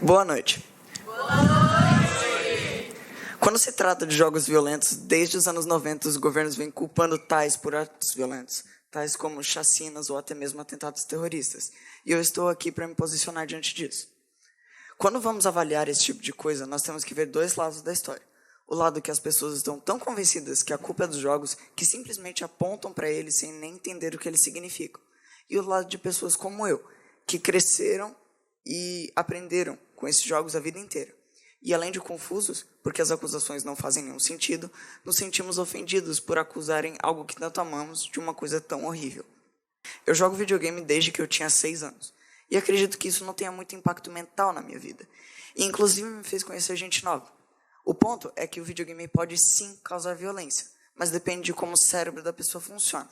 Boa noite. Quando se trata de jogos violentos, desde os anos 90, os governos vêm culpando tais por atos violentos, tais como chacinas ou até mesmo atentados terroristas. E eu estou aqui para me posicionar diante disso. Quando vamos avaliar esse tipo de coisa, nós temos que ver dois lados da história. O lado que as pessoas estão tão convencidas que a culpa é dos jogos que simplesmente apontam para eles sem nem entender o que eles significam. E o lado de pessoas como eu, que cresceram e aprenderam com esses jogos a vida inteira. E além de confusos, porque as acusações não fazem nenhum sentido, nos sentimos ofendidos por acusarem algo que tanto amamos de uma coisa tão horrível. Eu jogo videogame desde que eu tinha 6 anos. E acredito que isso não tenha muito impacto mental na minha vida. E inclusive me fez conhecer gente nova. O ponto é que o videogame pode sim causar violência, mas depende de como o cérebro da pessoa funciona.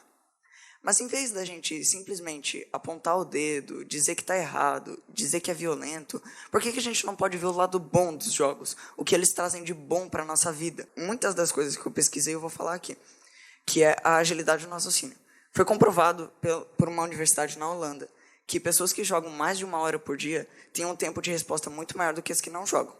Mas em vez da gente simplesmente apontar o dedo, dizer que está errado, dizer que é violento, por que a gente não pode ver o lado bom dos jogos? O que eles trazem de bom para a nossa vida? Muitas das coisas que eu pesquisei eu vou falar aqui, que é a agilidade do raciocínio. Foi comprovado por uma universidade na Holanda que pessoas que jogam mais de 1 hora por dia têm um tempo de resposta muito maior do que as que não jogam.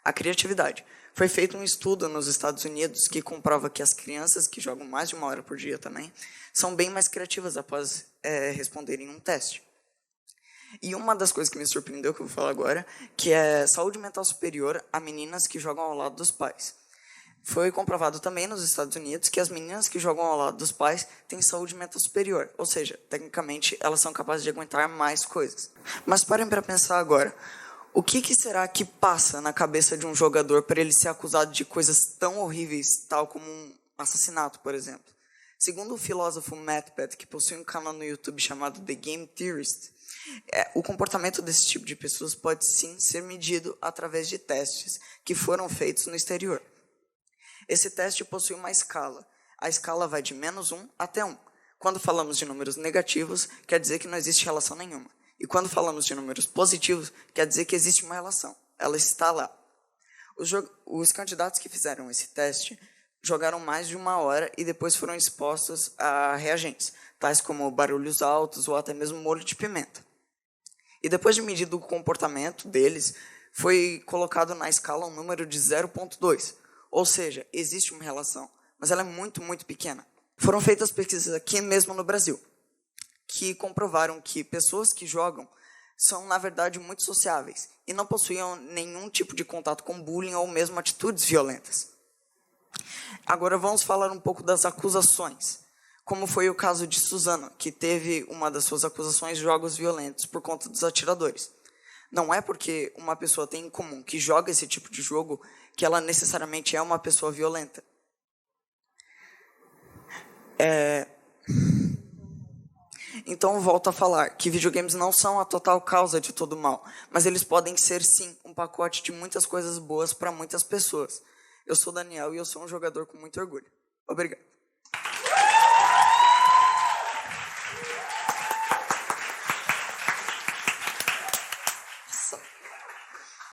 A criatividade. Foi feito um estudo nos Estados Unidos que comprova que as crianças que jogam mais de 1 hora por dia também são bem mais criativas após responderem um teste. E uma das coisas que me surpreendeu, que eu vou falar agora, que é saúde mental superior a meninas que jogam ao lado dos pais. Foi comprovado também nos Estados Unidos que as meninas que jogam ao lado dos pais têm saúde mental superior, ou seja, tecnicamente elas são capazes de aguentar mais coisas. Mas parem para pensar agora. O que será que passa na cabeça de um jogador para ele ser acusado de coisas tão horríveis, tal como um assassinato, por exemplo? Segundo o filósofo MatPat, que possui um canal no YouTube chamado The Game Theorist, o comportamento desse tipo de pessoas pode sim ser medido através de testes que foram feitos no exterior. Esse teste possui uma escala. A escala vai de -1 até 1. Quando falamos de números negativos, quer dizer que não existe relação nenhuma. E quando falamos de números positivos, quer dizer que existe uma relação. Ela está lá. Os candidatos que fizeram esse teste jogaram mais de 1 hora e depois foram expostos a reagentes, tais como barulhos altos ou até mesmo molho de pimenta. E depois de medido o comportamento deles, foi colocado na escala um número de 0,2. Ou seja, existe uma relação, mas ela é muito, muito pequena. Foram feitas pesquisas aqui mesmo no Brasil, que comprovaram que pessoas que jogam são, na verdade, muito sociáveis e não possuíam nenhum tipo de contato com bullying ou mesmo atitudes violentas. Agora vamos falar um pouco das acusações, como foi o caso de Suzana, que teve uma das suas acusações de jogos violentos por conta dos atiradores. Não é porque uma pessoa tem em comum que joga esse tipo de jogo que ela necessariamente é uma pessoa violenta. Então volto a falar que videogames não são a total causa de todo mal, mas eles podem ser sim um pacote de muitas coisas boas para muitas pessoas. Eu sou Daniel e eu sou um jogador com muito orgulho. Obrigado.